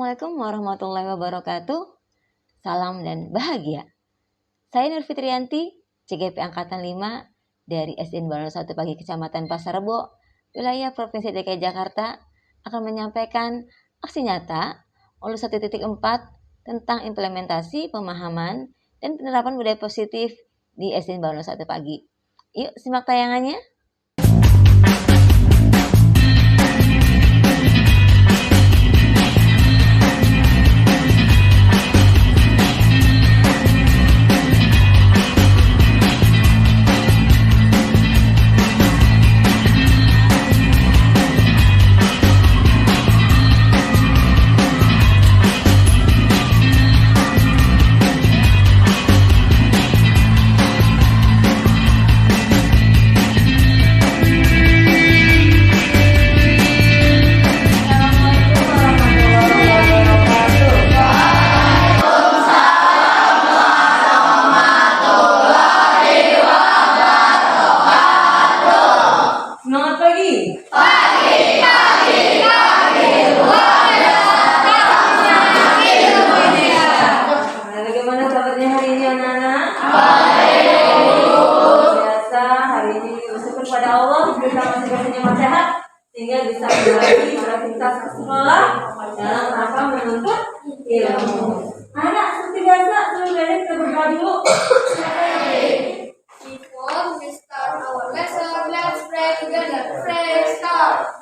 Assalamualaikum warahmatullahi wabarakatuh. Salam dan bahagia. Saya Nur Fitriyanti, CGP Angkatan 5 dari SDN Baru 1 Pagi Kecamatan Pasar Rebo, wilayah Provinsi DKI Jakarta, akan menyampaikan aksi nyata Ulu 1.4 tentang implementasi pemahaman dan penerapan budaya positif di SDN Baru 1 Pagi. Yuk simak tayangannya. Sehingga bisa kembali beraktivitas ke sekolah dalam rangka menuntut ilmu. Anak seperti biasa, sebelum belajar kita berdoa dulu. Before we start our lesson, let's pray together. Pray start.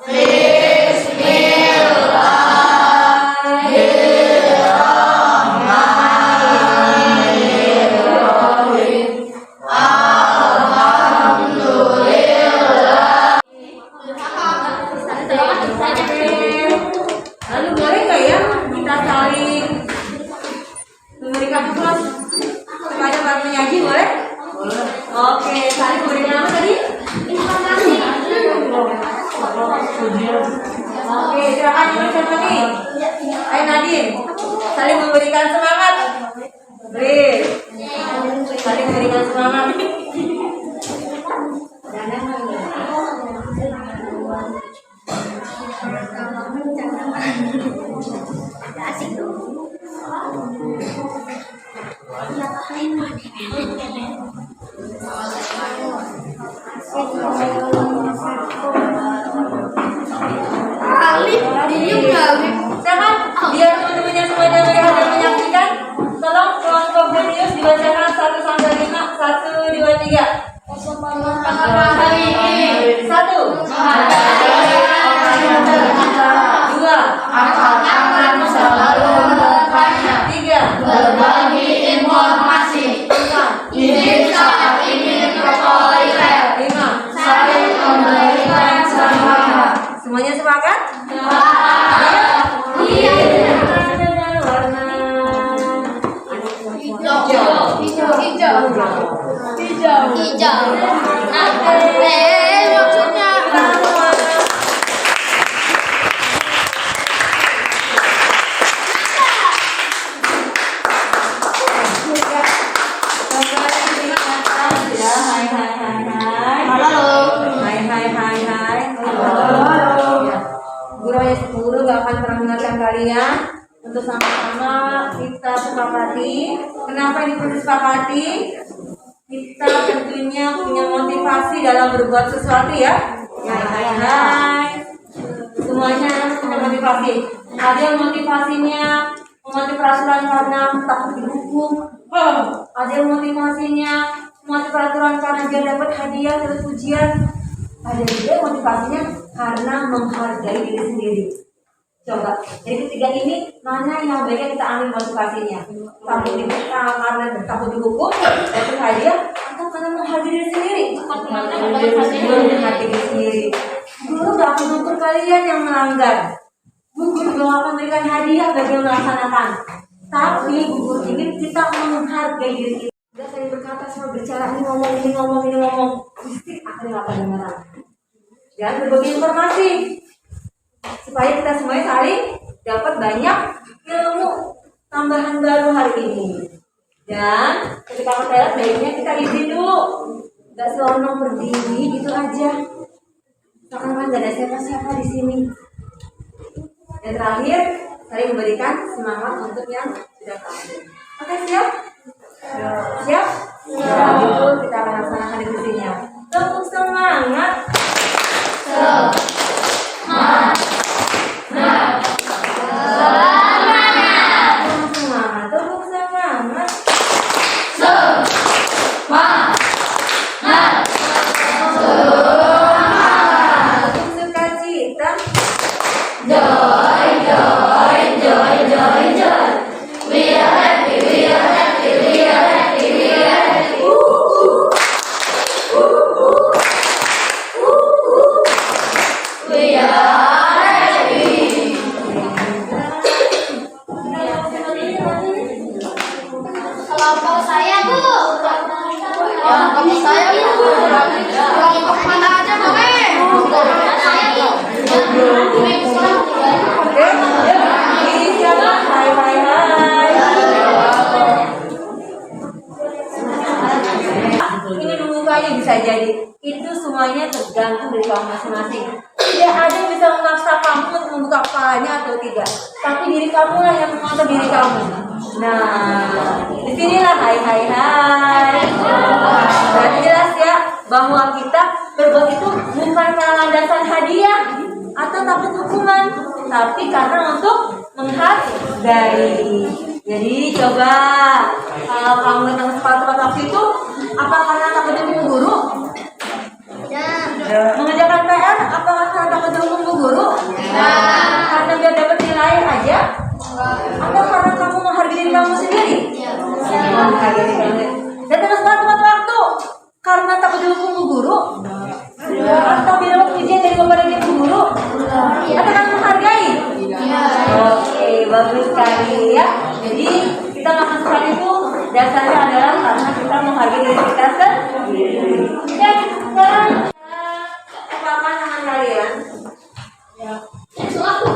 Lalu boleh nggak ya kita saling memberikan tugas kepada para penyaji, boleh? Oke, saling memberikan apa tadi? Informasi. Oke, silakan siapa nih? Ayo Nadine, saling memberikan semangat. Beri, saling memberikan semangat. Silakan, biar teman-temannya semuanya melihat dan menyaksikan. Tolong kelompok jenius dibacakan 1 sampai 5, 1, 2, 3. 1. Dua. Tiga. Berbagi informasi. Ini saat ingin ke toilet. 5. Saling memberikan semangat. Semuanya sepakat? Iya. Warna Hijau. Nah, maksudnya. Guru gak akan pernah mengingatkan kalian untuk sama-sama kita sepakati. Kenapa ini perlu disepakati? Kita tentunya punya motivasi dalam berbuat sesuatu ya. Hai. Semuanya punya motivasi. Ada yang motivasinya mengerti peraturan karena takut dihukum. Ada yang motivasinya mengerti peraturan karena dia dapat hadiah terus ujian. Ada juga yang motivasinya karena menghargai diri sendiri. Coba, jadi ketiga ini mana yang baiknya kita ambil motivasinya? Takut dihukum karena takut dihukum, dapat hadiah, atau karena menghargai diri sendiri? Menghargai diri sendiri. Guru gak akan mengukur kalian yang melanggar. Guru juga gak akan memberikan hadiah bagi yang melaksanakan. Tapi guru ingin kita menghargai diri kita. Tidak saya berkata sama berbicara ini ngomong, pasti akan dapat dengaran. Dan berbagi informasi supaya kita semuanya saling dapat banyak ilmu tambahan baru hari ini. Dan ketika ke toilet baiknya kita izin dulu, nggak selonong berdiri gitu aja. Karena nggak ada siapa-siapa di sini. Dan terakhir saling memberikan semangat untuk yang sudah tahu. Oke, siap? Siap? Siap. Itu kita akan laksanakan diskusinya. Tepuk semangat. Semangat. Tepuk semangat. Tepuk sukacita. Kelompok saya Bu. Kelompok saya Bu. Kelompok mana aja boleh. Kelompok saya Bu. Oke, ini siapa? Hai, hai, hai. Ini membukanya bisa jadi. Itu semuanya tergantung dari kamu masing-masing. Tidak ada yang bisa memaksa kamu untuk membuka kepalanya atau tidak. Tapi diri kamu lah yang mengatur diri kamu. Nah, disinilah hai, hai, hai. Berarti jelas ya bahwa kita berbuat itu bukan karena landasan hadiah atau takut hukuman, tapi karena untuk menghargai. Jadi coba kalau kamu datang ke tempat waktu itu, apa karena takut dihukum guru? Mengerjakan PR, apa karena takut dihukum guru? Karena biar dapat nilai aja? Atau karena kamu menghargai diri kamu sendiri? Menghargai diri kamu sendiri. Datang ke tempat waktu karena takut dihukum guru? Atau biar dapat ujian dari bapak dan ibu guru? Atau karena menghargai? Oke, bagus sekali ya. Jadi kita melakukan itu dasarnya adalah karena kita menghargai diri kita sendiri. Ya, sekarang apakan tangan kalian?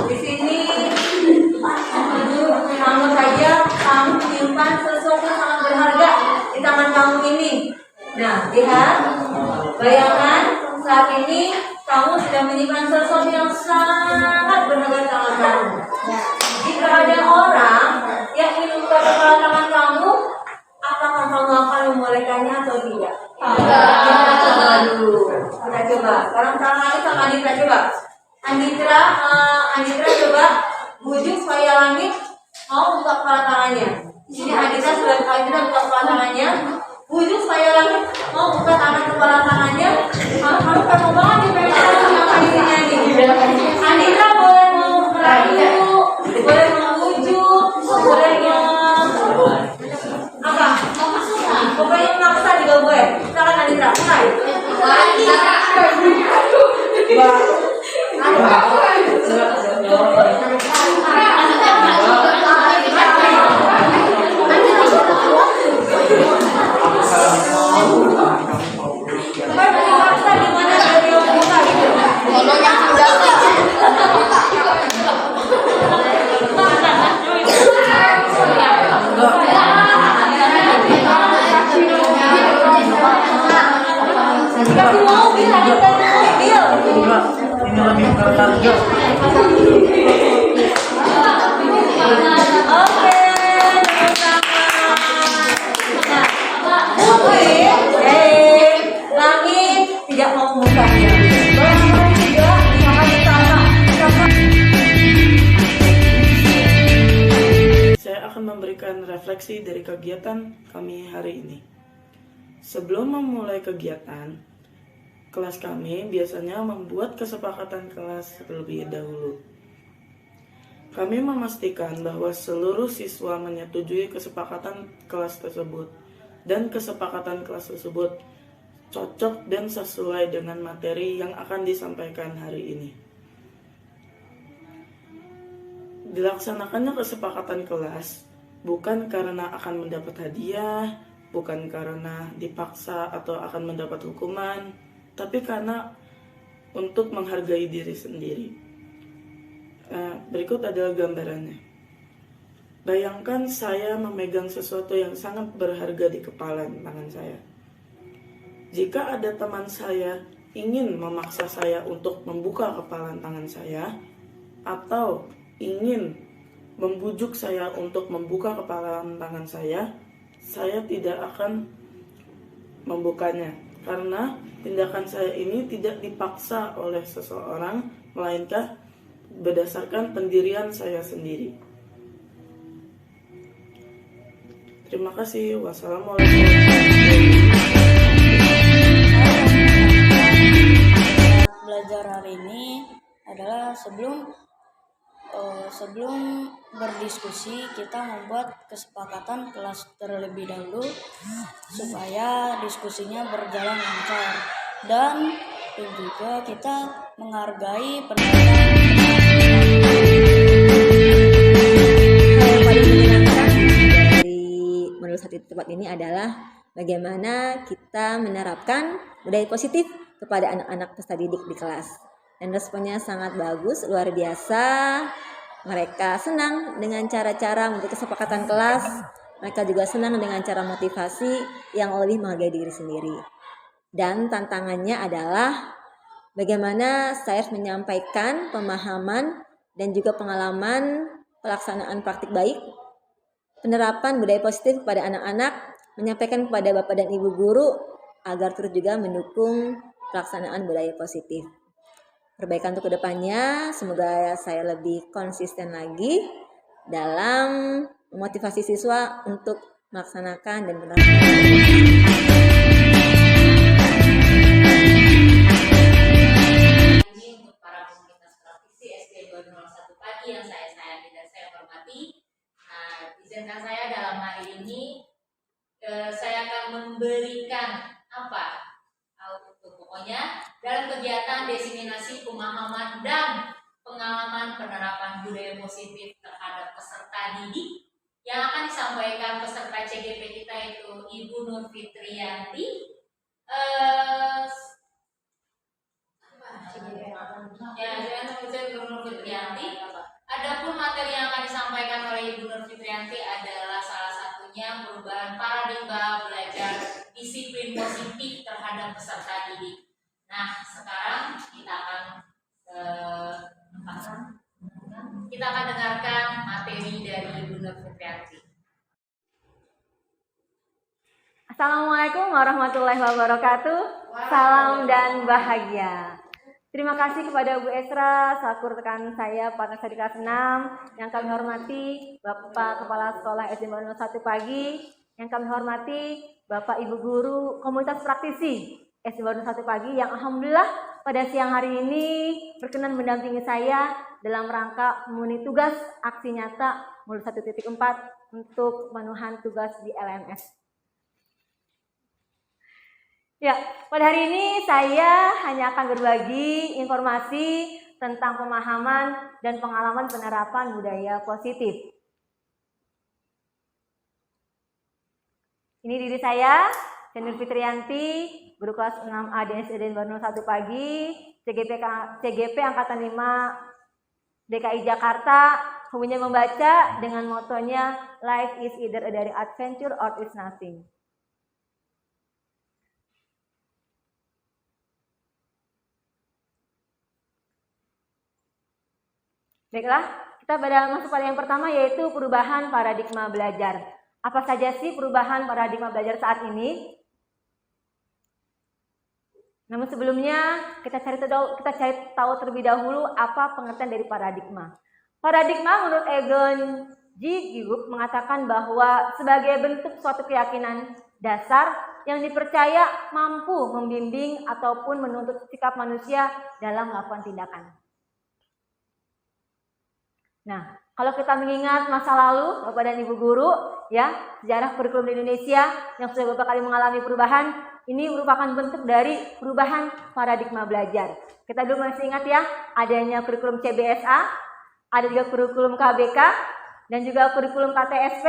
Di sini kamu saja kamu menyimpan sesuatu yang sangat berharga di tangan kamu ini. Nah, lihat, bayangkan saat ini kamu sedang menyimpan sesuatu yang sangat berharga di tangan kamu. Jika ada orang yang ingin membuka kepala tangan kamu, apakah kamu akan membolehkannya atau tidak? Kita coba dulu. Kita coba. Sekarang tangan kali sama Anitra coba. Anitra coba bujuk supaya Langit mau buka kepala tangannya. Ini Anitra sudah Anitra buka kepala tangannya. Bujuk supaya Langit mau buka kepala tangannya. Kamu kamu banget di pengen sama Anitra ini. Anitra boleh mau merayu, boleh mau bujuk, boleh mau apa? Pokoknya maksa juga boleh. Silakan Anitra, mulai. Maksa gimana dari yang buka gitu? Kasih mobil, ada mobil. Ini lebih berharga. Oke, Langit tidak mau membukanya. Bagaimana juga sama ditanya. Saya akan memberikan refleksi dari kegiatan kami hari ini. Sebelum memulai kegiatan, kelas kami biasanya membuat kesepakatan kelas terlebih dahulu. Kami memastikan bahwa seluruh siswa menyetujui kesepakatan kelas tersebut dan kesepakatan kelas tersebut cocok dan sesuai dengan materi yang akan disampaikan hari ini. Dilaksanakannya kesepakatan kelas bukan karena akan mendapat hadiah, bukan karena dipaksa atau akan mendapat hukuman, tapi karena untuk menghargai diri sendiri. Berikut adalah gambarannya. Bayangkan saya memegang sesuatu yang sangat berharga di kepala tangan saya. Jika ada teman saya ingin memaksa saya untuk membuka kepala tangan saya, atau ingin membujuk saya untuk membuka kepalan tangan saya tidak akan membukanya. Karena tindakan saya ini tidak dipaksa oleh seseorang, melainkan berdasarkan pendirian saya sendiri. Terima kasih. Wassalamualaikum warahmatullahi wabarakatuh. Belajar hari ini adalah sebelum berdiskusi kita membuat kesepakatan kelas terlebih dahulu supaya diskusinya berjalan lancar, dan juga kita menghargai pendapat. Hal yang paling menyenangkan dari menurut satu tempat ini adalah bagaimana kita menerapkan budaya positif kepada anak-anak peserta didik di kelas. Dan responnya sangat bagus, luar biasa. Mereka senang dengan cara-cara membuat kesepakatan kelas. Mereka juga senang dengan cara motivasi yang lebih menghargai diri sendiri. Dan tantangannya adalah bagaimana saya harus menyampaikan pemahaman dan juga pengalaman pelaksanaan praktik baik, penerapan budaya positif kepada anak-anak, menyampaikan kepada Bapak dan Ibu guru agar turut juga mendukung pelaksanaan budaya positif. Perbaikan untuk kedepannya, semoga saya lebih konsisten lagi dalam memotivasi siswa untuk melaksanakan dan menerapkan. Untuk para komunitas praktisi SD 201 pagi yang saya sayangi dan saya hormati, izinkan saya dalam hari ini saya akan memberikan pokoknya dalam kegiatan diseminasi pemahaman dan pengalaman penerapan budaya positif terhadap peserta didik yang akan disampaikan peserta CGP kita itu Ibu Nur Fitriyanti. Adapun materi yang akan disampaikan oleh Ibu Nur Fitriyanti adalah salah satunya perubahan paradigma belajar disiplin positif terhadap peserta didik. Nah, sekarang kita akan dengarkan materi dari Ibu Nur Fitriyanti. Assalamualaikum warahmatullahi wabarakatuh. Salam dan bahagia. Terima kasih kepada Bu Esra selaku rekan saya partner saya di kelas 6 yang kami hormati Bapak Kepala Sekolah SD 01 Pagi, yang kami hormati Bapak Ibu Guru Komunitas Praktisi SD 01 Pagi yang alhamdulillah pada siang hari ini berkenan mendampingi saya dalam rangka memenuhi tugas aksi nyata modul 1.4 untuk pemenuhan tugas di LMS. Ya, pada hari ini saya hanya akan berbagi informasi tentang pemahaman dan pengalaman penerapan budaya positif. Ini diri saya, Nur Fitriyanti, guru kelas 6A SD 01 Pagi, CGP Angkatan 5 DKI Jakarta, hobinya membaca dengan motonya Life is either a daring adventure or it's nothing. Baiklah, kita masuk pada yang pertama yaitu perubahan paradigma belajar. Apa saja sih perubahan paradigma belajar saat ini? Namun sebelumnya kita cari tahu terlebih dahulu apa pengertian dari paradigma. Paradigma menurut Egon G. Gibbs mengatakan bahwa sebagai bentuk suatu keyakinan dasar yang dipercaya mampu membimbing ataupun menuntut sikap manusia dalam melakukan tindakan. Nah, kalau kita mengingat masa lalu, Bapak dan Ibu guru, ya, sejarah kurikulum di Indonesia yang sudah beberapa kali mengalami perubahan, ini merupakan bentuk dari perubahan paradigma belajar. Kita dulu masih ingat ya, adanya kurikulum CBSA, ada juga kurikulum KBK, dan juga kurikulum KTSP,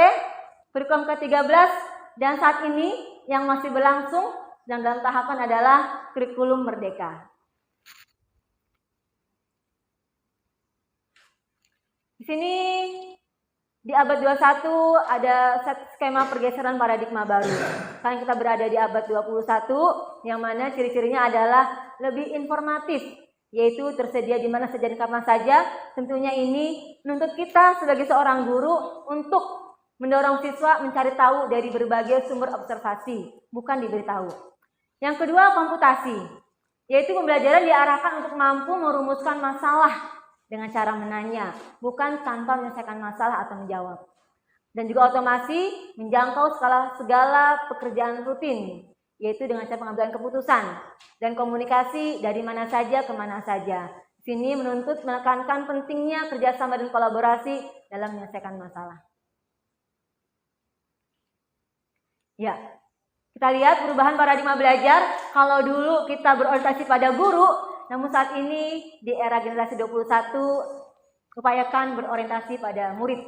kurikulum ke-13, dan saat ini yang masih berlangsung dan dalam tahapan adalah kurikulum Merdeka. Di sini di abad 21 ada skema pergeseran paradigma baru. Sekarang kita berada di abad 21 yang mana ciri-cirinya adalah lebih informatif yaitu tersedia di mana saja dan kapan saja. Tentunya ini menuntut kita sebagai seorang guru untuk mendorong siswa mencari tahu dari berbagai sumber observasi, bukan diberitahu. Yang kedua, komputasi, yaitu pembelajaran diarahkan untuk mampu merumuskan masalah dengan cara menanya, bukan tanpa menyelesaikan masalah atau menjawab. Dan juga otomasi menjangkau segala pekerjaan rutin, yaitu dengan cara pengambilan keputusan dan komunikasi dari mana saja ke mana saja. Di sini menuntut menekankan pentingnya kerjasama dan kolaborasi dalam menyelesaikan masalah. Ya, kita lihat perubahan paradigma belajar. Kalau dulu kita berorientasi pada guru, namun saat ini di era generasi 21 upayakan berorientasi pada murid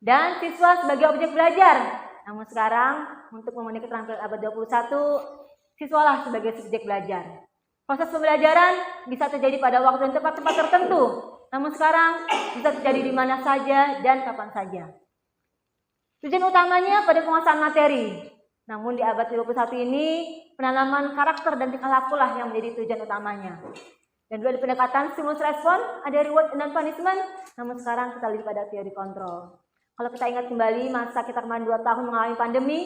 dan siswa sebagai objek belajar. Namun sekarang untuk memenuhi keterampilan abad 21, siswalah sebagai subjek belajar. Proses pembelajaran bisa terjadi pada waktu dan tempat tertentu, namun sekarang bisa terjadi di mana saja dan kapan saja. Tujuan utamanya pada penguasaan materi. Namun di abad 21 ini, penanaman karakter dan tingkah lakulah yang menjadi tujuan utamanya. Dan dua pendekatan stimulus respon, ada reward dan punishment, namun sekarang kita lebih pada teori kontrol. Kalau kita ingat kembali masa kita kemarin 2 tahun mengalami pandemi,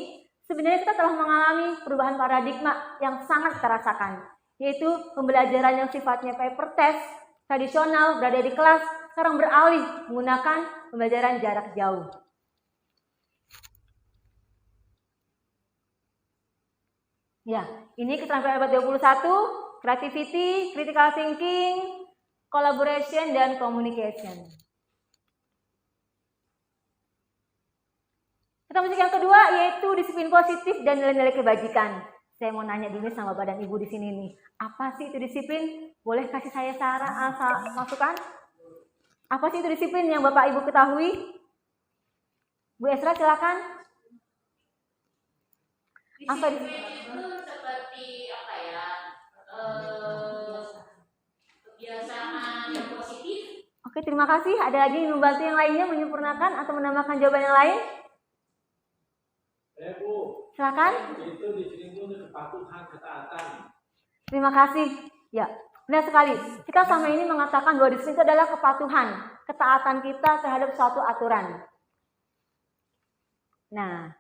sebenarnya kita telah mengalami perubahan paradigma yang sangat kita rasakan, yaitu pembelajaran yang sifatnya paper test, tradisional, berada di kelas, sekarang beralih menggunakan pembelajaran jarak jauh. Ya, ini keterampilan abad 21, creativity, critical thinking, collaboration, dan communication. Kita masuk yang kedua, yaitu disiplin positif dan nilai-nilai kebajikan. Saya mau nanya dulu sama Bapak dan Ibu di sini nih, apa sih itu disiplin? Boleh kasih saya masukan? Apa sih itu disiplin yang Bapak Ibu ketahui? Bu Esra silakan. Apa Disiplin itu seperti apa ya? Kebiasaan yang positif. Oke, terima kasih. Ada lagi yang membantu yang lainnya menyempurnakan atau menambahkan jawaban yang lain? Bu. Silakan. Itu disiplin itu kepatuhan, ketaatan. Terima kasih. Ya, benar sekali. Kita selama ini mengatakan bahwa disiplin itu adalah kepatuhan, ketaatan kita terhadap suatu aturan. Nah,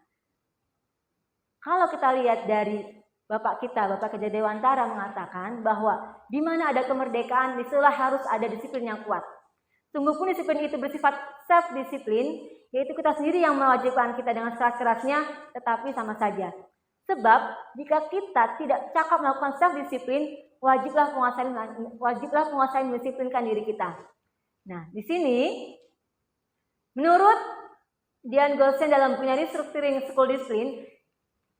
kalau kita lihat dari Bapak Keja Dewantara mengatakan bahwa di mana ada kemerdekaan, disitulah harus ada disiplin yang kuat. Sungguh pun disiplin itu bersifat self-disiplin, yaitu kita sendiri yang mewajibkan kita dengan keras-kerasnya, tetapi sama saja. Sebab jika kita tidak cakap melakukan self-disiplin, wajiblah penguasai mendisiplinkan diri kita. Nah, di sini menurut Dian Golsen dalam bukunya Restructuring School Discipline,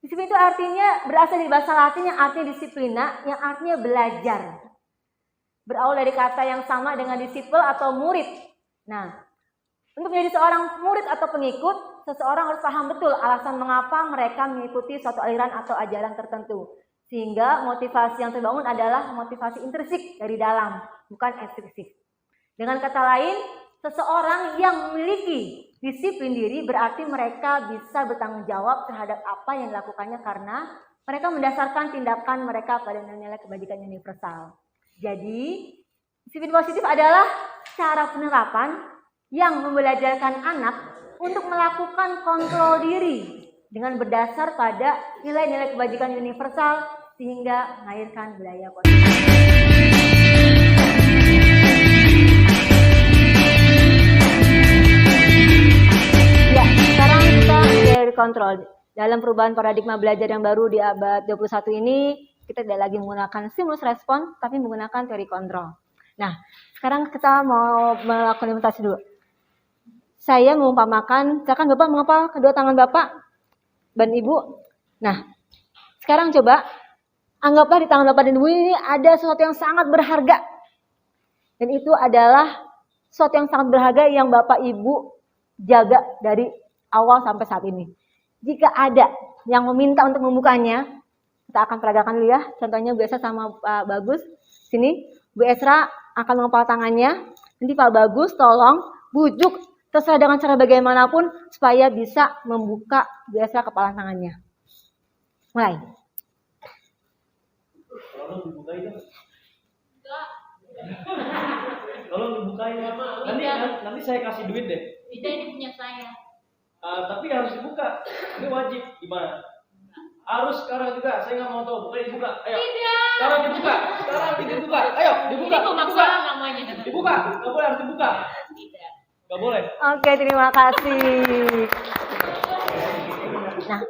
disiplin itu artinya berasal dari bahasa Latin yang artinya disiplina, yang artinya belajar. Berawal dari kata yang sama dengan disciple atau murid. Nah, untuk menjadi seorang murid atau pengikut, seseorang harus paham betul alasan mengapa mereka mengikuti suatu aliran atau ajaran tertentu. Sehingga motivasi yang terbangun adalah motivasi intrinsik dari dalam, bukan ekstrinsik. Dengan kata lain, seseorang yang memiliki disiplin diri berarti mereka bisa bertanggung jawab terhadap apa yang dilakukannya karena mereka mendasarkan tindakan mereka pada nilai kebajikan universal. Jadi, disiplin positif adalah cara penerapan yang membelajarkan anak untuk melakukan kontrol diri dengan berdasar pada nilai-nilai kebajikan universal sehingga melahirkan budaya positif. Ya, sekarang kita mulai kontrol. Dalam perubahan paradigma belajar yang baru di abad 21 ini, kita tidak lagi menggunakan stimulus respon, tapi menggunakan teori kontrol. Nah, sekarang kita mau melakukan implementasi dulu. Saya mengumpamakan, silakan Bapak mengepal kedua tangan Bapak dan Ibu. Nah, sekarang coba anggaplah di tangan Bapak dan Ibu ini ada sesuatu yang sangat berharga. Dan itu adalah sesuatu yang sangat berharga yang Bapak Ibu jaga dari awal sampai saat ini. Jika ada yang meminta untuk membukanya, kita akan peragakan dulu ya. Contohnya Bu Esra sama Pak Bagus. Sini, Bu Esra akan mengepal tangannya. Nanti Pak Bagus tolong bujuk terserah dengan cara bagaimanapun supaya bisa membuka Bu Esra kepala tangannya. Mulai. nanti saya kasih duit deh. Tidak, ini punya saya. Tapi harus dibuka. Ini wajib. Gimana? Harus sekarang juga. Saya nggak mau tahu. Pokoknya dibuka. Ayo. Tidak. Sekarang dibuka. Sekarang dibuka. Ayo, dibuka. Ini memaksa namanya. Dibuka. Nggak boleh, harus dibuka. Tidak. Nggak boleh. Oke, terima kasih. Nah,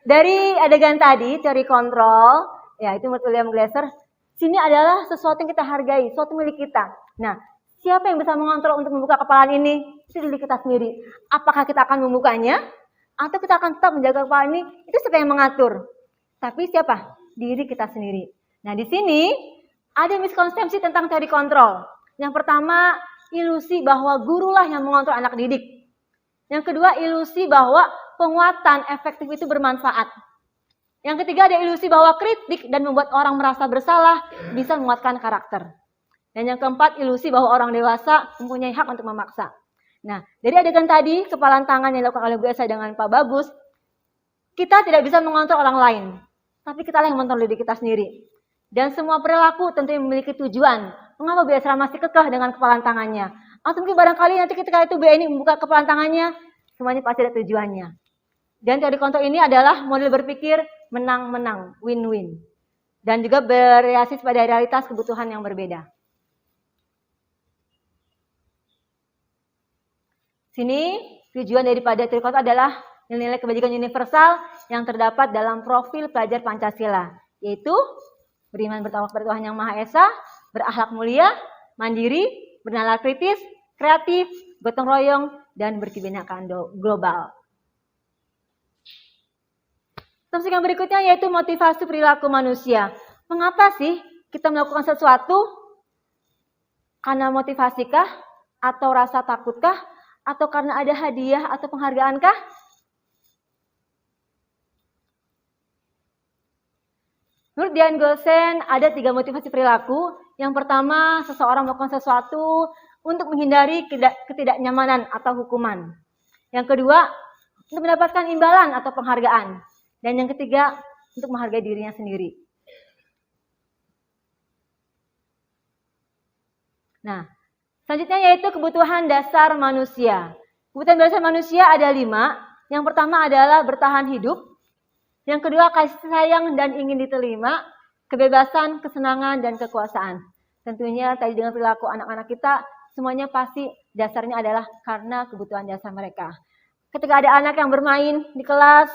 dari adegan tadi, teori kontrol, ya itu menurut William Glasser, sini adalah sesuatu yang kita hargai, sesuatu milik kita. Nah, siapa yang bisa mengontrol untuk membuka kepalaan ini? Itu diri kita sendiri. Apakah kita akan membukanya? Atau kita akan tetap menjaga kepala ini? Itu siapa yang mengatur? Tapi siapa? Diri kita sendiri. Nah, di sini ada miskonsepsi tentang teori kontrol. Yang pertama, ilusi bahwa gurulah yang mengontrol anak didik. Yang kedua, ilusi bahwa penguatan efektif itu bermanfaat. Yang ketiga, ada ilusi bahwa kritik dan membuat orang merasa bersalah bisa menguatkan karakter. Dan yang keempat, ilusi bahwa orang dewasa mempunyai hak untuk memaksa. Nah, dari adegan tadi, kepalan tangan yang dilakukan oleh Bu Esa dengan Pak Bagus, kita tidak bisa mengontrol orang lain. Tapi kita yang mengontrol diri kita sendiri. Dan semua perilaku tentunya memiliki tujuan. Mengapa Bu Esa masih kekeh dengan kepalan tangannya? Atau mungkin barangkali nanti ketika itu Bu Eni membuka kepalan tangannya, semuanya pasti ada tujuannya. Dan teori kontrol ini adalah model berpikir menang-menang, win-win. Dan juga berreaksi pada realitas kebutuhan yang berbeda. Sini tujuan daripada teori kontrol adalah nilai-nilai kebajikan universal yang terdapat dalam profil pelajar Pancasila, yaitu beriman bertawakal kepada Tuhan Yang Maha Esa, berakhlak mulia, mandiri, bernalar kritis, kreatif, gotong royong, dan berkebinekaan global. Topik yang berikutnya yaitu motivasi perilaku manusia. Mengapa sih kita melakukan sesuatu? Karena motivasikah? Atau rasa takutkah? Atau karena ada hadiah atau penghargaankah? Menurut Diane Golsen, ada 3 motivasi perilaku. Yang pertama, seseorang melakukan sesuatu untuk menghindari ketidaknyamanan atau hukuman. Yang kedua, untuk mendapatkan imbalan atau penghargaan. Dan yang ketiga, untuk menghargai dirinya sendiri. Nah, selanjutnya yaitu kebutuhan dasar manusia. Kebutuhan dasar manusia ada 5. Yang pertama adalah bertahan hidup. Yang kedua, kasih sayang dan ingin diterima. Kebebasan, kesenangan, dan kekuasaan. Tentunya tadi dengan perilaku anak-anak kita, semuanya pasti dasarnya adalah karena kebutuhan dasar mereka. Ketika ada anak yang bermain di kelas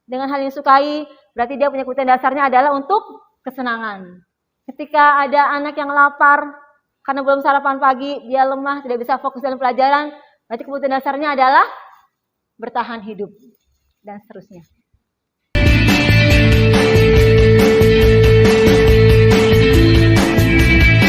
dengan hal yang disukai, berarti dia punya kebutuhan dasarnya adalah untuk kesenangan. Ketika ada anak yang lapar karena belum sarapan pagi, dia lemah, tidak bisa fokus dalam pelajaran, berarti kebutuhan dasarnya adalah bertahan hidup, dan seterusnya.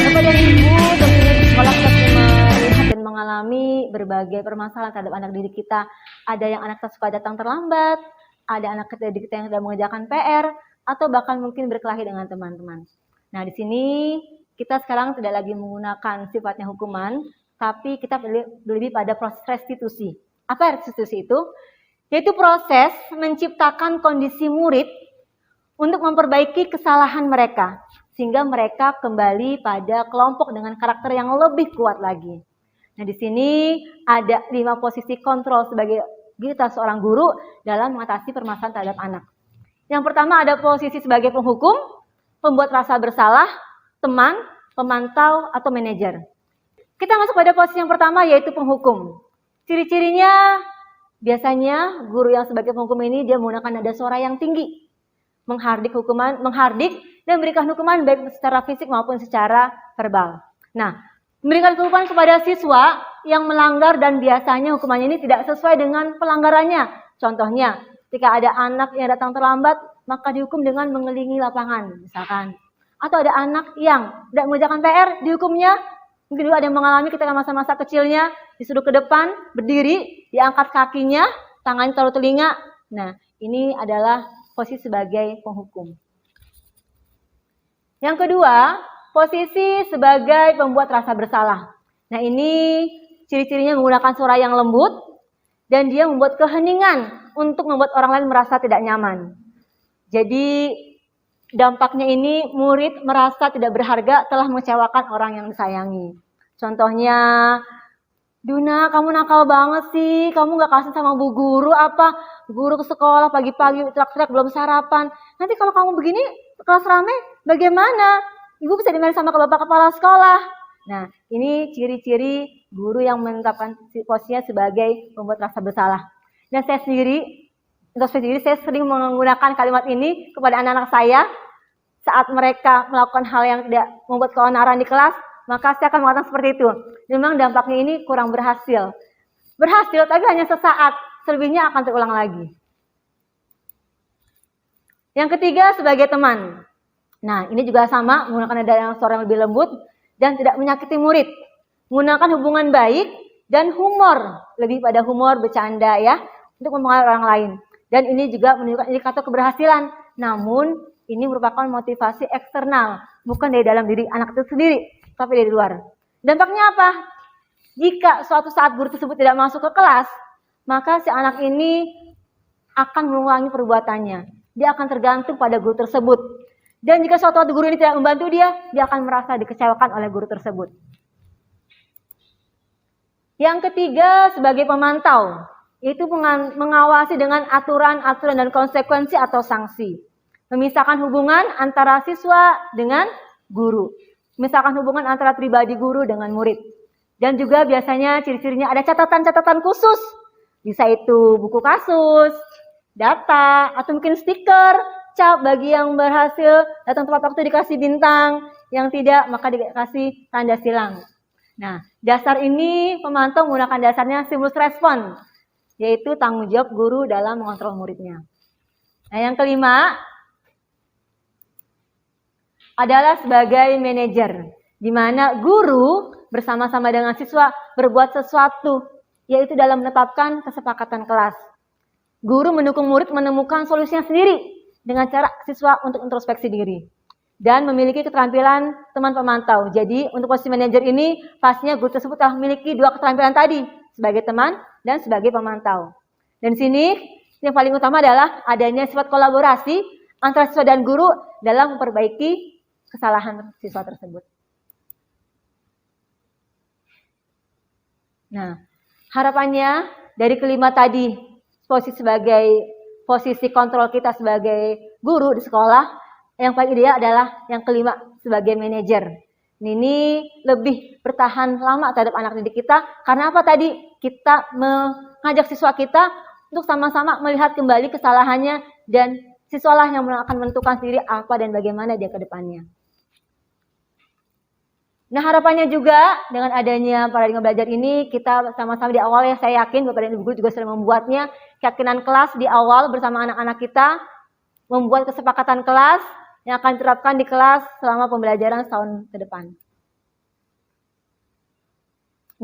Kepada ibu, tentunya di sekolah kita melihat dan mengalami berbagai permasalahan terhadap anak didik kita. Ada yang anak suka datang terlambat, ada anak didik kita yang tidak mengerjakan PR, atau bahkan mungkin berkelahi dengan teman-teman. Nah, di sini kita sekarang tidak lagi menggunakan sifatnya hukuman, tapi kita lebih pada proses restitusi. Apa restitusi itu? Yaitu proses menciptakan kondisi murid untuk memperbaiki kesalahan mereka, sehingga mereka kembali pada kelompok dengan karakter yang lebih kuat lagi. Nah, di sini ada 5 posisi kontrol sebagai kita seorang guru dalam mengatasi permasalahan terhadap anak. Yang pertama ada posisi sebagai penghukum, pembuat rasa bersalah, teman, pemantau, atau manajer. Kita masuk pada posisi yang pertama yaitu penghukum. Ciri-cirinya biasanya guru yang sebagai penghukum ini dia menggunakan nada suara yang tinggi, menghardik dan memberikan hukuman baik secara fisik maupun secara verbal. Nah, memberikan hukuman kepada siswa yang melanggar dan biasanya hukumannya ini tidak sesuai dengan pelanggarannya. Contohnya, ketika ada anak yang datang terlambat, maka dihukum dengan mengelilingi lapangan, misalkan. Atau ada anak yang tidak mengerjakan PR, dihukumnya. Mungkin juga ada yang mengalami ketika masa-masa kecilnya, disuruh ke depan, berdiri, diangkat kakinya, tangannya taruh telinga. Nah, ini adalah posisi sebagai penghukum. Yang kedua, posisi sebagai pembuat rasa bersalah. Nah, ini ciri-cirinya menggunakan suara yang lembut dan dia membuat keheningan untuk membuat orang lain merasa tidak nyaman. Jadi dampaknya ini murid merasa tidak berharga telah mengecewakan orang yang disayangi. Contohnya, Duna, kamu nakal banget sih. Kamu gak kasih sama bu guru apa? Guru ke sekolah pagi-pagi teriak-teriak belum sarapan. Nanti kalau kamu begini, kelas rame, bagaimana? Ibu bisa dimarahin sama bapak kepala sekolah. Nah, ini ciri-ciri guru yang menetapkan posisinya sebagai pembuat rasa bersalah. Dan saya sendiri sering menggunakan kalimat ini kepada anak-anak saya saat mereka melakukan hal yang tidak membuat keonaran di kelas, maka saya akan mengatakan seperti itu. Memang dampaknya ini kurang berhasil. Berhasil, tapi hanya sesaat. Selebihnya akan terulang lagi. Yang ketiga, sebagai teman. Nah, ini juga sama, menggunakan nada yang suara yang lebih lembut dan tidak menyakiti murid. Menggunakan hubungan baik dan humor. Lebih pada humor, bercanda ya, untuk mempengaruhi orang lain. Dan ini juga menunjukkan indikator keberhasilan. Namun, ini merupakan motivasi eksternal, bukan dari dalam diri anak itu sendiri, tapi dari luar. Dampaknya apa? Jika suatu saat guru tersebut tidak masuk ke kelas, maka si anak ini akan mengulangi perbuatannya. Dia akan tergantung pada guru tersebut. Dan jika suatu waktu guru ini tidak membantu dia akan merasa dikecewakan oleh guru tersebut. Yang ketiga, sebagai pemantau, yaitu mengawasi dengan aturan-aturan dan konsekuensi atau sanksi. Memisahkan hubungan antara siswa dengan guru. Memisahkan hubungan antara pribadi guru dengan murid. Dan juga biasanya ciri-cirinya ada catatan-catatan khusus. Bisa itu buku kasus, data, atau mungkin stiker, cap bagi yang berhasil datang tepat waktu dikasih bintang, yang tidak maka dikasih tanda silang. Nah, dasar ini pemantau menggunakan dasarnya stimulus respon, yaitu tanggung jawab guru dalam mengontrol muridnya. Nah, yang kelima adalah sebagai manajer, di mana guru bersama-sama dengan siswa berbuat sesuatu, yaitu dalam menetapkan kesepakatan kelas. Guru mendukung murid menemukan solusinya sendiri dengan cara siswa untuk introspeksi diri dan memiliki keterampilan teman pemantau. Jadi untuk posisi manajer ini pastinya guru tersebut telah memiliki dua keterampilan tadi, sebagai teman dan sebagai pemantau. Dan di sini yang paling utama adalah adanya sifat kolaborasi antara siswa dan guru dalam memperbaiki kesalahan siswa tersebut. Nah, harapannya dari kelima tadi, posisi kontrol kita sebagai guru di sekolah, yang paling ideal adalah yang kelima sebagai manajer. Ini lebih bertahan lama terhadap anak didik kita, karena apa tadi? Kita mengajak siswa kita untuk sama-sama melihat kembali kesalahannya, dan siswalah yang akan menentukan sendiri apa dan bagaimana dia ke depannya. Nah, harapannya juga dengan adanya paradigma belajar ini, kita sama-sama di awal ya, saya yakin Bapak dan Ibu guru juga sudah membuatnya, keyakinan kelas di awal bersama anak-anak kita, membuat kesepakatan kelas yang akan diterapkan di kelas selama pembelajaran setahun ke depan.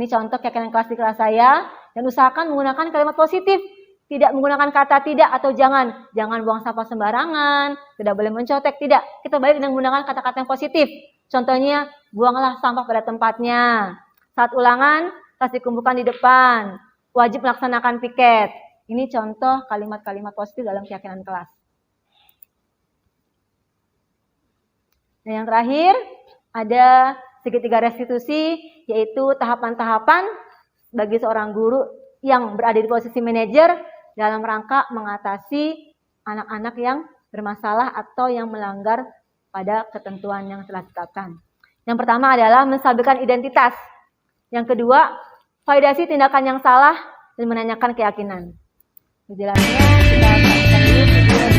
Ini contoh keyakinan kelas di kelas saya, dan usahakan menggunakan kalimat positif, tidak menggunakan kata tidak atau jangan. Jangan buang sampah sembarangan, tidak boleh mencotek, tidak. Kita balik dengan menggunakan kata-kata yang positif. Contohnya, buanglah sampah pada tempatnya. Saat ulangan, tas dikumpulkan di depan. Wajib melaksanakan piket. Ini contoh kalimat-kalimat positif dalam keyakinan kelas. Nah, yang terakhir, ada segitiga restitusi, yaitu tahapan-tahapan bagi seorang guru yang berada di posisi manajer dalam rangka mengatasi anak-anak yang bermasalah atau yang melanggar pada ketentuan yang telah ditetapkan. Yang pertama adalah menstabilkan identitas. Yang kedua, validasi tindakan yang salah dan menanyakan keyakinan. Penjelasannya kita saksikan dulu video berikut.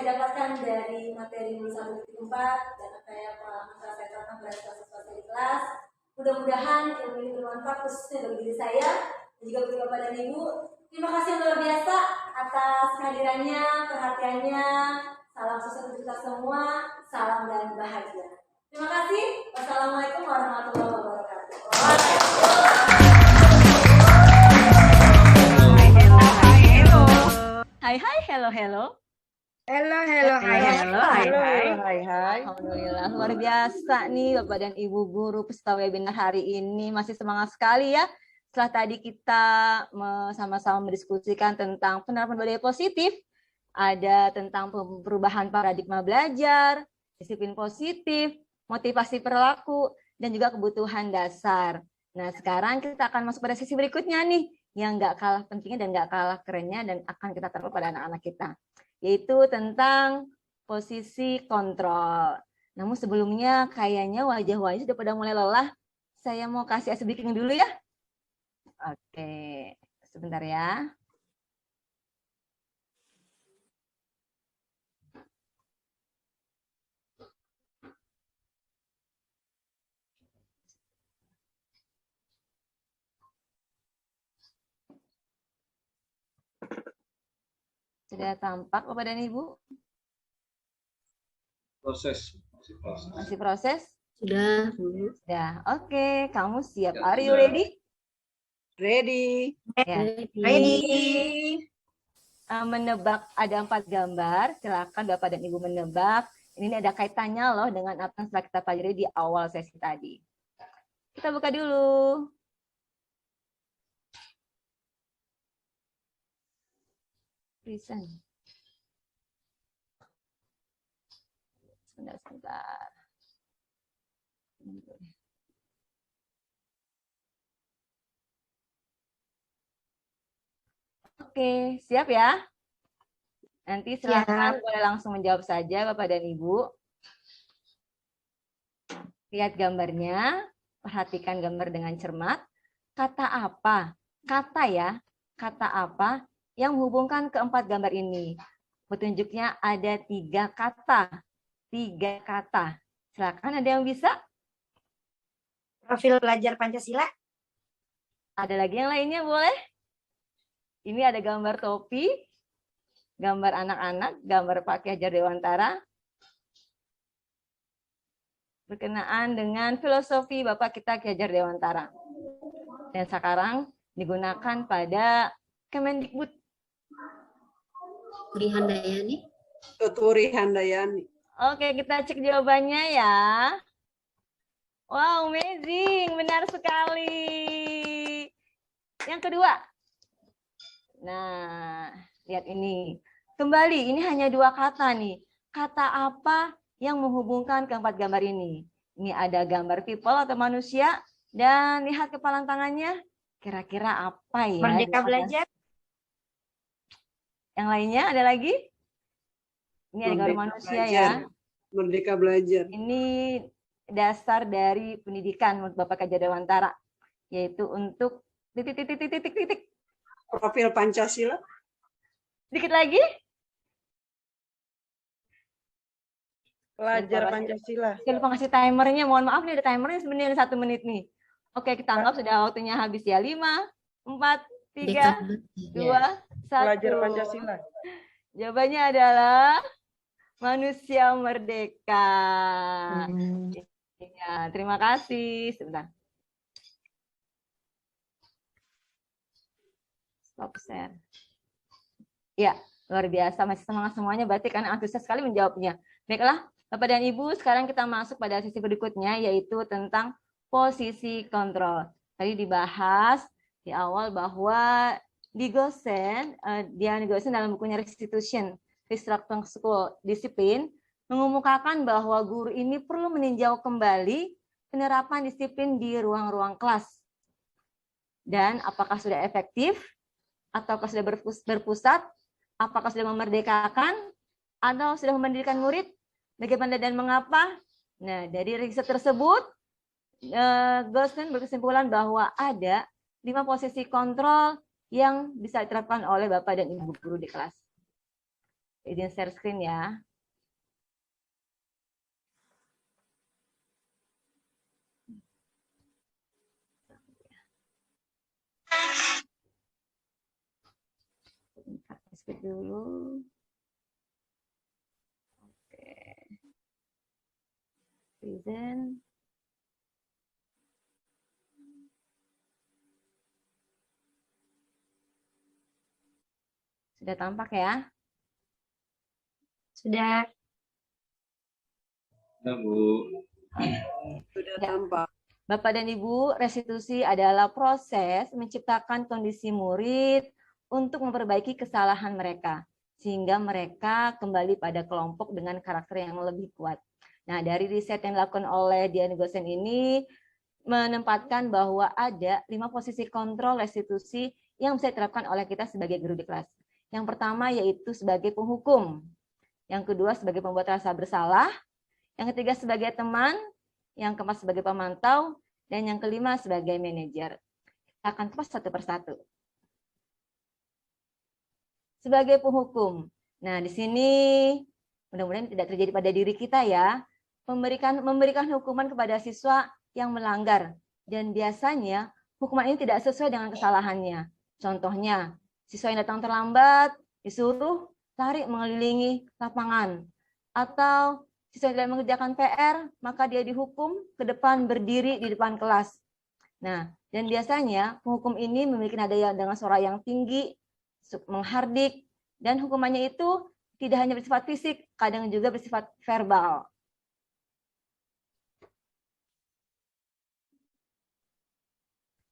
saya dapatkan dari materi 1.4 dan apa yang pengalaman telah saya terapkan pada siswa di kelas. Mudah-mudahan ilmu ini bermanfaat khususnya bagi diri saya dan juga bagi Bapak dan Ibu. Terima kasih luar biasa atas kehadirannya, perhatiannya. Salam sukses untuk kita semua, salam dan bahagia. Terima kasih. Wassalamualaikum warahmatullahi wabarakatuh. Hai hai, hello hello. Halo, halo, Hai hai. Alhamdulillah luar biasa nih Bapak dan Ibu guru peserta webinar hari ini, masih semangat sekali ya. Setelah tadi kita sama-sama mendiskusikan tentang penerapan budaya positif, ada tentang perubahan paradigma belajar, disiplin positif, motivasi perilaku, dan juga kebutuhan dasar. Nah, sekarang kita akan masuk pada sesi berikutnya nih, yang nggak kalah pentingnya dan nggak kalah kerennya dan akan kita terapkan pada anak-anak kita, yaitu tentang posisi kontrol. Namun sebelumnya kayaknya wajah-wajah sudah pada mulai lelah. Saya mau kasih ice breaking dulu ya. Oke, sebentar ya. Sudah tampak Bapak dan Ibu? Proses. Masih proses? Sudah. Sudah. Oke, kamu siap? Are you ready? Ready. Ya. Menebak ada 4 gambar. Silakan Bapak dan Ibu menebak. Ini ada kaitannya loh dengan apa yang telah kita pelajari di awal sesi tadi. Kita buka dulu. Reason. Sebentar. Oke, siap ya? Nanti silakan boleh langsung menjawab saja Bapak dan Ibu. Lihat gambarnya, perhatikan gambar dengan cermat. Kata apa? Kata ya, kata apa yang menghubungkan keempat gambar ini? Petunjuknya ada 3 kata. 3 kata. Silakan, ada yang bisa? Profil pelajar Pancasila. Ada lagi yang lainnya boleh? Ini ada gambar topi, gambar anak-anak, gambar Pak Ki Hajar Dewantara. Berkenaan dengan filosofi Bapak kita Ki Hajar Dewantara. Dan sekarang digunakan pada Kemendikbud. Turi Handayani. Tuturi Handayani. Oke, kita cek jawabannya ya. Wow, amazing. Benar sekali. Yang kedua. Nah, lihat ini. Kembali, ini hanya 2 kata nih. Kata apa yang menghubungkan keempat gambar ini? Ini ada gambar people atau manusia. Dan lihat kepalan tangannya. Kira-kira apa ya? Merdeka belajar. Yang lainnya ada lagi? Ini ada gambar manusia ya. Merdeka belajar. Ini dasar dari pendidikan menurut Bapak Ki Hajar Dewantara, yaitu untuk titik. Profil Pancasila. Sedikit lagi. Pelajar Pancasila. Saya lupa ngasih timernya, mohon maaf nih ada timernya sebenarnya 1 menit nih. Oke, kita anggap sudah waktunya habis ya. 5, 4, 3, 2, 1. Pelajar Pancasila. Jawabannya adalah manusia merdeka. Ya, terima kasih. Sebentar. Stop share. Ya, luar biasa. Masih semangat semuanya. Berarti kan antusias sekali menjawabnya. Baiklah, Bapak dan Ibu, sekarang kita masuk pada sesi berikutnya, yaitu tentang posisi kontrol. Tadi dibahas di awal bahwa di Gosen dalam bukunya Restitution, Restructuring School Discipline, mengemukakan bahwa guru ini perlu meninjau kembali penerapan disiplin di ruang-ruang kelas. Dan apakah sudah efektif, ataukah sudah berpusat, apakah sudah memerdekakan, atau sudah memendirikan murid, bagaimana dan mengapa. Nah, dari riset tersebut, Gosen berkesimpulan bahwa ada 5 posisi kontrol yang bisa diterapkan oleh Bapak dan Ibu guru di kelas. Izin share screen ya. Skip dulu. Oke. Present. Sudah tampak ya? Sudah. Sudah Ya. tampak. Bapak dan Ibu, restitusi adalah proses menciptakan kondisi murid untuk memperbaiki kesalahan mereka, sehingga mereka kembali pada kelompok dengan karakter yang lebih kuat. Nah, dari riset yang dilakukan oleh Dian Gosen ini menempatkan bahwa ada 5 posisi kontrol restitusi yang bisa diterapkan oleh kita sebagai guru di kelas. Yang pertama yaitu sebagai penghukum, yang kedua sebagai pembuat rasa bersalah, yang ketiga sebagai teman, yang keempat sebagai pemantau, dan yang kelima sebagai manajer. Kita akan kupas satu persatu. Sebagai penghukum. Nah, di sini mudah-mudahan tidak terjadi pada diri kita ya. Memberikan hukuman kepada siswa yang melanggar. Dan biasanya hukuman ini tidak sesuai dengan kesalahannya. Contohnya, siswa yang datang terlambat disuruh lari mengelilingi lapangan. Atau siswa yang tidak mengerjakan PR, maka dia dihukum ke depan berdiri di depan kelas. Nah, dan biasanya penghukum ini memiliki nada dengan suara yang tinggi, menghardik, dan hukumannya itu tidak hanya bersifat fisik, kadang juga bersifat verbal.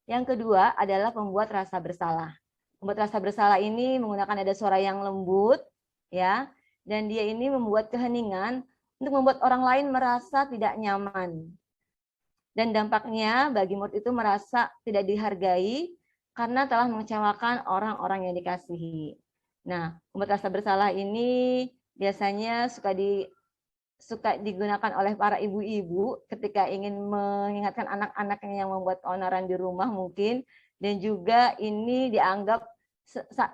Yang kedua adalah pembuat rasa bersalah. Pembuat rasa bersalah ini menggunakan nada suara yang lembut, ya, dan dia ini membuat keheningan untuk membuat orang lain merasa tidak nyaman. Dan dampaknya bagi murid itu merasa tidak dihargai karena telah mengecewakan orang-orang yang dikasihi. Nah, pembuat rasa bersalah ini biasanya suka digunakan oleh para ibu-ibu ketika ingin mengingatkan anak-anaknya yang membuat keonaran di rumah mungkin, dan juga ini dianggap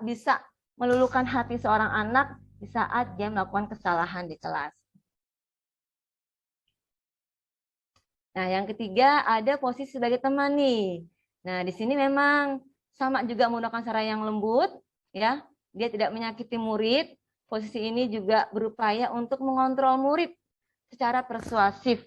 bisa meluluhkan hati seorang anak di saat dia melakukan kesalahan di kelas. Nah, yang ketiga ada posisi sebagai teman nih. Nah, di sini memang sama juga menggunakan cara yang lembut, ya. Dia tidak menyakiti murid. Posisi ini juga berupaya untuk mengontrol murid secara persuasif,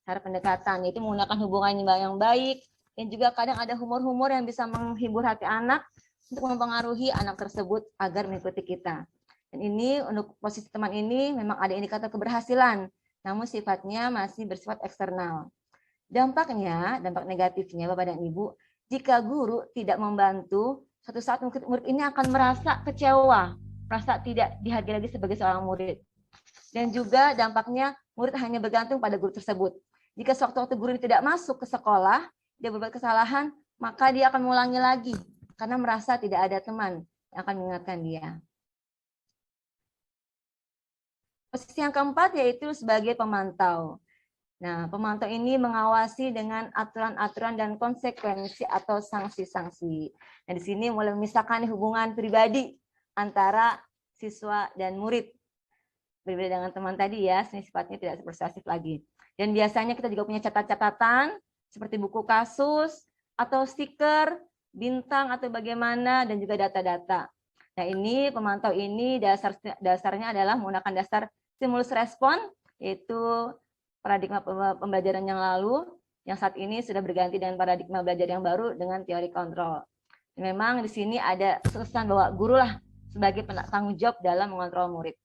cara pendekatan, yaitu menggunakan hubungan yang baik, dan juga kadang ada humor-humor yang bisa menghibur hati anak untuk mempengaruhi anak tersebut agar mengikuti kita. Dan ini untuk posisi teman ini memang ada indikator keberhasilan, namun sifatnya masih bersifat eksternal. Dampak negatifnya Bapak dan Ibu, jika guru tidak membantu, suatu saat murid ini akan merasa kecewa, merasa tidak dihargai lagi sebagai seorang murid. Dan juga dampaknya murid hanya bergantung pada guru tersebut. Jika sewaktu-waktu guru tidak masuk ke sekolah, dia berbuat kesalahan, maka dia akan mengulangi lagi karena merasa tidak ada teman yang akan mengingatkan dia. Posisi yang keempat yaitu sebagai pemantau. Nah, pemantau ini mengawasi dengan aturan-aturan dan konsekuensi atau sanksi-sanksi. Nah, di sini mulai memisahkan hubungan pribadi antara siswa dan murid. Berbeda dengan teman tadi ya, sini sifatnya tidak persuasif lagi. Dan biasanya kita juga punya catatan seperti buku kasus atau stiker, bintang atau bagaimana, dan juga data-data. Nah, ini pemantau ini dasarnya adalah menggunakan dasar stimulus respon, yaitu paradigma pembelajaran yang lalu, yang saat ini sudah berganti dengan paradigma belajar yang baru dengan teori kontrol. Memang di sini ada kesan bahwa guru lah sebagai tanggung jawab dalam mengontrol murid.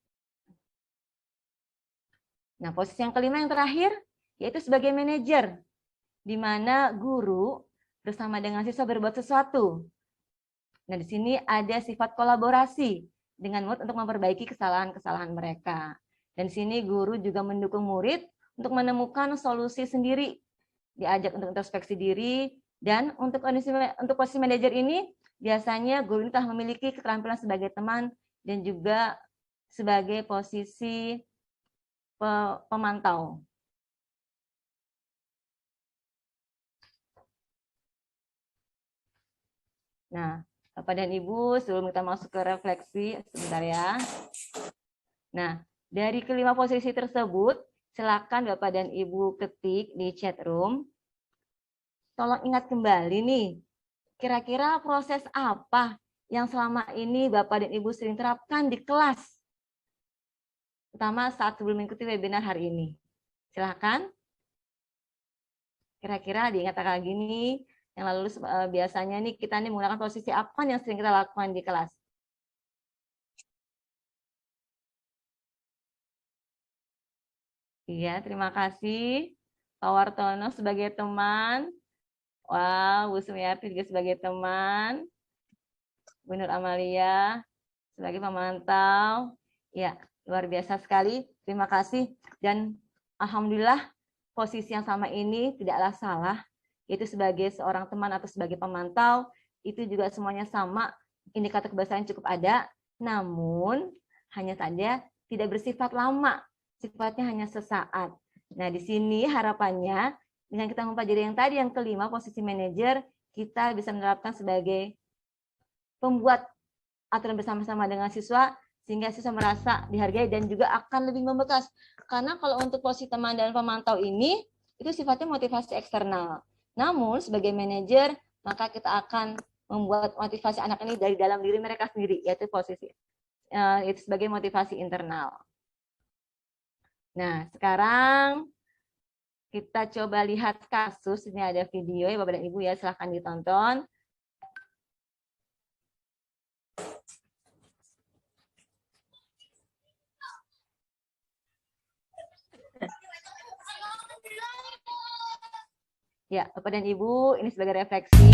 Nah, posisi yang kelima yang terakhir yaitu sebagai manajer, di mana guru bersama dengan siswa berbuat sesuatu. Nah, di sini ada sifat kolaborasi dengan murid untuk memperbaiki kesalahan-kesalahan mereka. Dan di sini guru juga mendukung murid untuk menemukan solusi sendiri, diajak untuk introspeksi diri, dan untuk posisi manajer ini biasanya guru ini telah memiliki keterampilan sebagai teman dan juga sebagai posisi pemantau. Nah, Bapak dan Ibu, sebelum kita masuk ke refleksi, sebentar ya. Nah, dari kelima posisi tersebut, silakan Bapak dan Ibu ketik di chat room. Tolong ingat kembali nih, kira-kira proses apa yang selama ini Bapak dan Ibu sering terapkan di kelas? Terutama saat sebelum mengikuti webinar hari ini. Silakan. Kira-kira diingat lagi nih, yang lalu biasanya nih kita nih menggunakan posisi apa yang sering kita lakukan di kelas? Iya, terima kasih Pak Wartono sebagai teman. Wow, Bu Sumiarti juga sebagai teman. Bu Nur Amalia sebagai pemantau. Ya, luar biasa sekali. Terima kasih. Dan alhamdulillah posisi yang sama ini tidaklah salah. Yaitu sebagai seorang teman atau sebagai pemantau, itu juga semuanya sama. Indikator kebiasaan cukup ada. Namun, hanya saja tidak bersifat lama. Sifatnya hanya sesaat. Nah, di sini harapannya dengan kita mempelajari yang tadi, yang kelima, posisi manajer, kita bisa menerapkan sebagai pembuat aturan bersama-sama dengan siswa, sehingga siswa merasa dihargai dan juga akan lebih membekas. Karena kalau untuk posisi teman dan pemantau ini, itu sifatnya motivasi eksternal. Namun, sebagai manajer, maka kita akan membuat motivasi anak ini dari dalam diri mereka sendiri, yaitu yaitu sebagai motivasi internal. Nah, sekarang kita coba lihat kasus. Ini ada video ya Bapak dan Ibu ya, silahkan ditonton. Ya, Bapak dan Ibu, ini sebagai refleksi